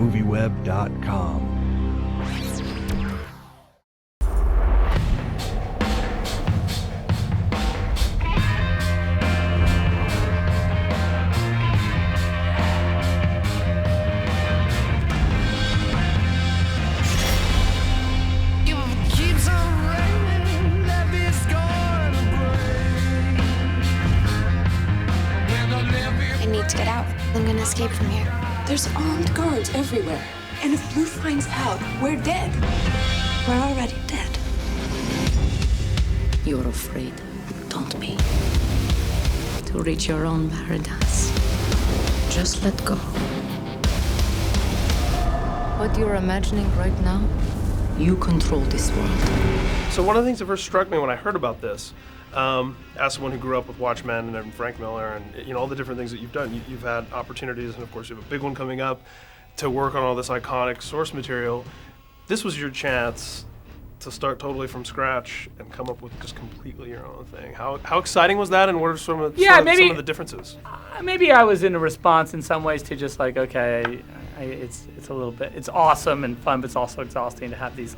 movieweb.com. To get out. I'm gonna escape from here. There's armed guards everywhere. And if Blue finds out, we're dead. We're already dead. You're afraid, don't be. To reach your own paradise. Just let go. What you're imagining right now, you control this world. So one of the things that first struck me when I heard about this, as someone who grew up with Watchmen and Frank Miller and all the different things that you've done, you've had opportunities, and of course you have a big one coming up to work on all this iconic source material. This was your chance to start totally from scratch and come up with just completely your own thing. How exciting was that, and what are some of the differences? Maybe I was in a response in some ways to just like, okay, it's a little bit, it's awesome and fun, but it's also exhausting to have these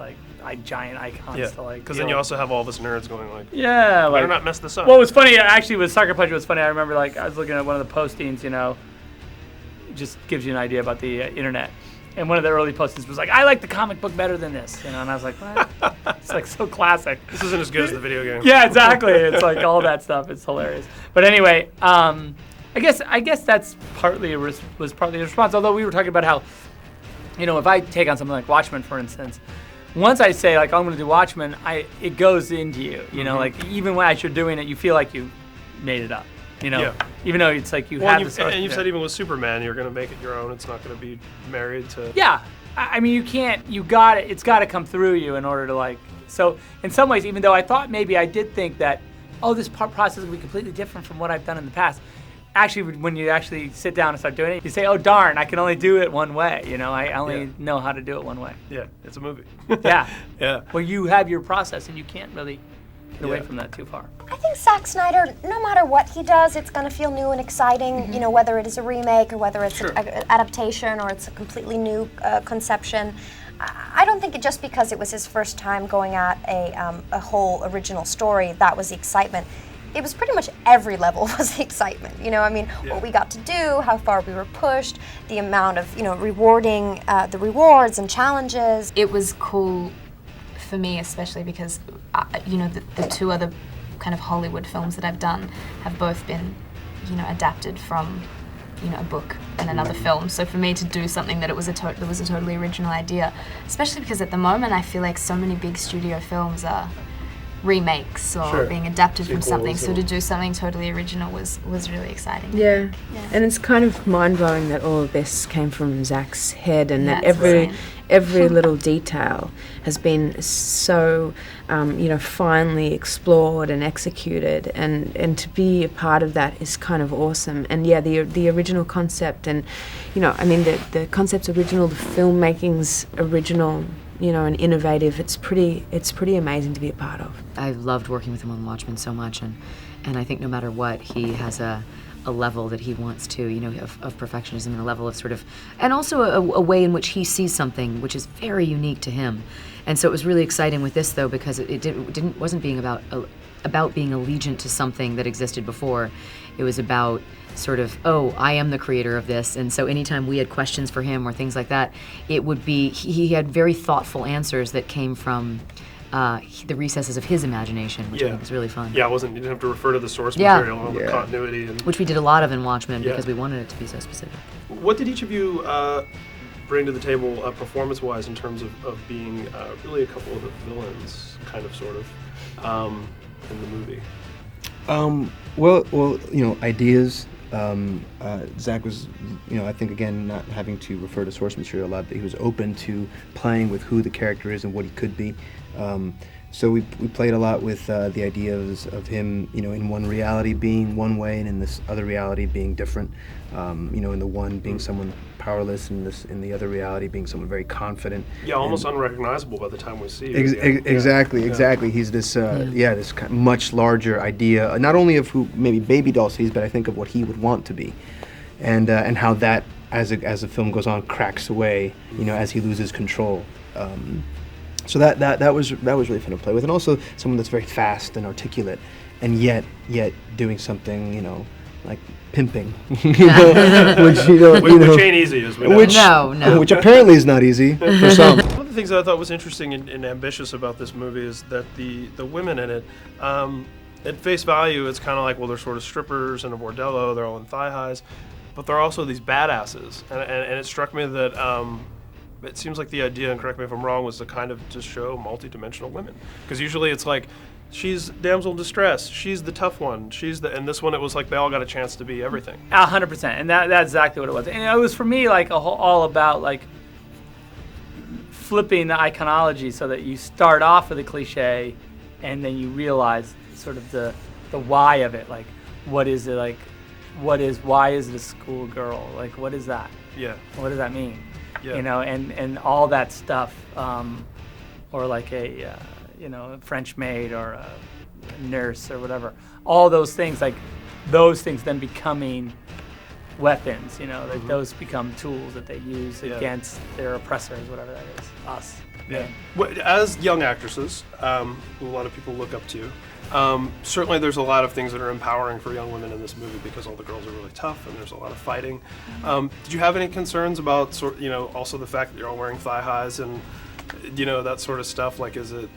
giant icons to like. Because then you also have all of us nerds going like, better not mess this up. What was funny actually with Sucker Punch was funny. I remember I was looking at one of the postings, it just gives you an idea about the internet. And one of the early postings was like, I like the comic book better than this, and I was like, what? It's like so classic. This isn't as good as the video game. Yeah, exactly. It's like all that stuff. It's hilarious. But anyway, I guess that's partly a response. Although we were talking about how, if I take on something like Watchmen, for instance, once I say like I'm going to do Watchmen, it goes into you. Like even when as you're doing it, you feel like you made it up. Even though it's like you have this. And you've said even with Superman, you're going to make it your own. It's not going to be married to. Yeah, I mean you can't. You got it. It's got to come through you in order to like. So in some ways, even though I thought maybe I did think that, this process will be completely different from what I've done in the past. Actually, when you actually sit down and start doing it, you say, oh, darn, I can only do it one way. I only know how to do it one way. Yeah, it's a movie. Yeah. Yeah. Well, you have your process, and you can't really get away from that too far. I think Zack Snyder, no matter what he does, it's going to feel new and exciting, whether it is a remake or whether it's an adaptation or it's a completely new conception. I don't think just because it was his first time going at a whole original story, that was the excitement. It was pretty much every level was the excitement. What we got to do, how far we were pushed, the amount of, rewarding, the rewards and challenges. It was cool for me, especially because, the two other kind of Hollywood films that I've done have both been, adapted from, a book and another film. So for me to do something that was a totally original idea, especially because at the moment I feel like so many big studio films are remakes or being adapted from something, so to do something totally original was really exciting. Yeah. And it's kind of mind-blowing that all of this came from Zach's head, and that every little detail has been so finely explored and executed, and to be a part of that is kind of awesome. And the original concept, and the concept's original, the filmmaking's original, and innovative. It's pretty amazing to be a part of. I loved working with him on Watchmen so much, and I think no matter what, he has a level that he wants to, of perfectionism, and a level of sort of, and also a way in which he sees something which is very unique to him. And so it was really exciting with this, though, because it wasn't being about being allegiant to something that existed before. It was about sort of, I am the creator of this, and so anytime we had questions for him or things like that, it would be, he had very thoughtful answers that came from the recesses of his imagination, which I think is really fun. Yeah, you didn't have to refer to the source material and the continuity. Which we did a lot of in Watchmen because we wanted it to be so specific. What did each of you bring to the table performance-wise in terms of being really a couple of the villains, kind of, sort of, in the movie? Ideas. Zach was, I think, again, not having to refer to source material a lot, but he was open to playing with who the character is and what he could be. So we played a lot with the ideas of him, in one reality being one way and in this other reality being different. In the one being someone powerless, and in the other reality being someone very confident. Yeah, almost unrecognizable by the time we see him. Exactly. He's this, this kind of much larger idea, not only of who maybe Baby Doll sees, but I think of what he would want to be, and how that as the film goes on, cracks away, as he loses control. So that was really fun to play with, and also someone that's very fast and articulate, and yet doing something, like pimping, which which ain't easy, as we know. Which apparently is not easy for some. One of the things that I thought was interesting and ambitious about this movie is that the women in it, at face value, it's kind of like, well, they're sort of strippers in a bordello, they're all in thigh highs, but they're also these badasses, and it struck me that it seems like the idea, and correct me if I'm wrong, was to kind of just show multi-dimensional women, because usually it's like, she's damsel in distress, she's the tough one, and this one it was like they all got a chance to be everything. 100%, and that's exactly what it was. And it was for me like all about like flipping the iconology so that you start off with a cliche, and then you realize sort of the why of it. Like, what is it? Like, why is it a schoolgirl? Like, what is that? Yeah. What does that mean? Yeah. And all that stuff, or like a French maid or a nurse or whatever. All those things, like those things then becoming weapons, like those become tools that they use against their oppressors, whatever that is, us. Yeah. As young actresses, who a lot of people look up to, certainly there's a lot of things that are empowering for young women in this movie because all the girls are really tough and there's a lot of fighting. Did you have any concerns about also the fact that you're all wearing thigh highs and that sort of stuff? Like, is it,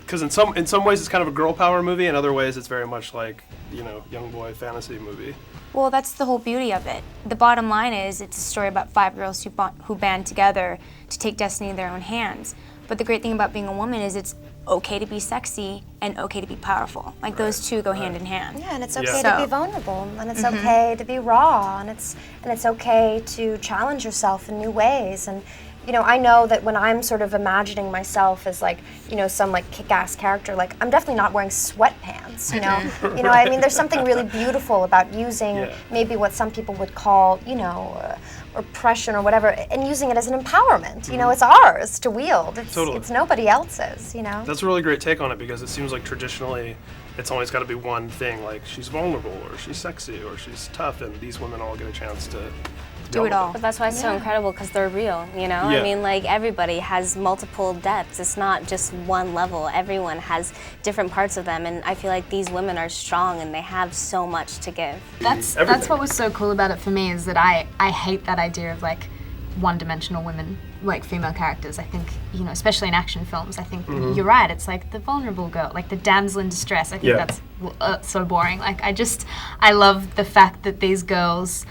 because in some ways it's kind of a girl power movie, in other ways it's very much like young boy fantasy movie. Well, that's the whole beauty of it. The bottom line is it's a story about 5 girls who band together to take destiny in their own hands. But the great thing about being a woman is it's okay to be sexy and okay to be powerful. Like, those two go hand in hand. Yeah, and it's okay to be vulnerable, and it's okay to be raw, and it's okay to challenge yourself in new ways. And I know that when I'm sort of imagining myself as like, some like kick-ass character, like I'm definitely not wearing sweatpants, I mean, there's something really beautiful about using maybe what some people would call, oppression or whatever, and using it as an empowerment. It's ours to wield. It's nobody else's, That's a really great take on it, because it seems like traditionally it's always got to be one thing, like she's vulnerable or she's sexy or she's tough, and these women all get a chance to do it all. But that's why it's so incredible, because they're real, I mean, like, everybody has multiple depths. It's not just one level. Everyone has different parts of them, and I feel like these women are strong and they have so much to give. That's what was so cool about it for me, is that I hate that idea of like one-dimensional women, like female characters. I think, especially in action films, I think you're right. It's like the vulnerable girl, like the damsel in distress. I think that's so boring. Like, I love the fact that these girls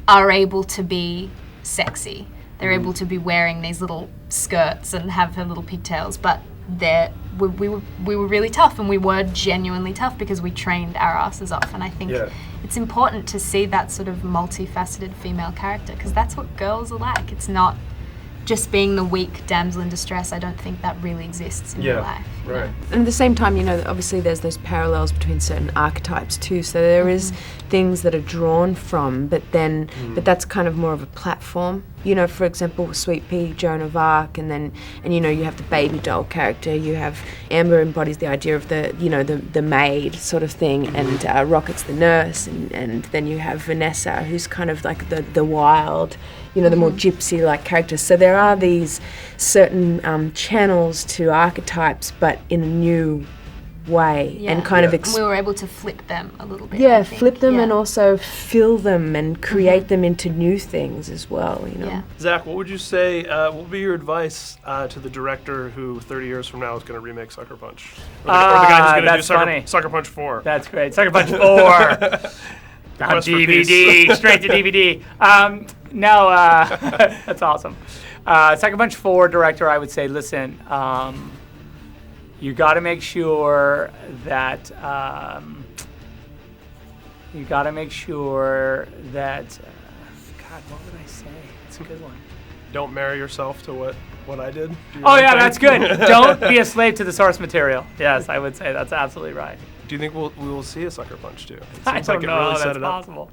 are able to be sexy. They're able to be wearing these little skirts and have her little pigtails, but we were really tough, and we were genuinely tough because we trained our asses off. And I think it's important to see that sort of multifaceted female character, because that's what girls are like. It's not just being the weak damsel in distress. I don't think that really exists in real life. Right. And at the same time, obviously there's those parallels between certain archetypes too. So there is things that are drawn from, but that's kind of more of a platform. For example, Sweet Pea, Joan of Arc, and you have the baby doll character. You have Amber embodies the idea of the maid sort of thing, and Rocket's the nurse, and then you have Vanessa, who's kind of like the wild, the more gypsy-like character. So there are these certain channels to archetypes, but in a new way, and kind of we were able to flip them a little bit. Yeah, flip them and also fill them and create them into new things as well. Zach, what would you say? What would be your advice to the director who 30 years from now is going to remake Sucker Punch, or the guy who's going to do Sucker Punch 4? That's great, Sucker Punch 4 on DVD, straight to DVD. No, that's awesome. Sucker Punch 4 director, I would say, listen. You got to make sure that God, what would I say? It's a good one. Don't marry yourself to what I did. Oh yeah, that's good. Don't be a slave to the source material. Yes, I would say that's absolutely right. Do you think we will see a Sucker Punch too? I don't know how that's possible.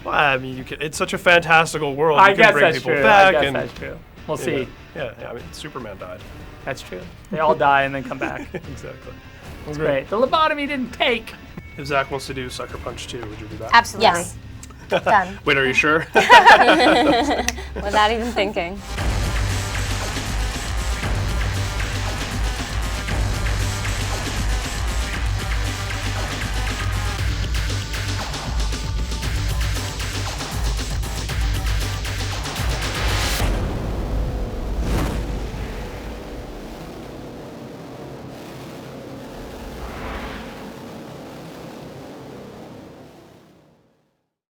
Well, I mean, it's such a fantastical world. I you guess can bring that's people true. back, I guess that's true. We'll see. Yeah, I mean, Superman died. That's true. They all die and then come back. Exactly. That's great. The lobotomy didn't take. If Zach wants to do Sucker Punch 2, would you do that? Absolutely. Yes. Done. Wait, are you sure? Without even thinking.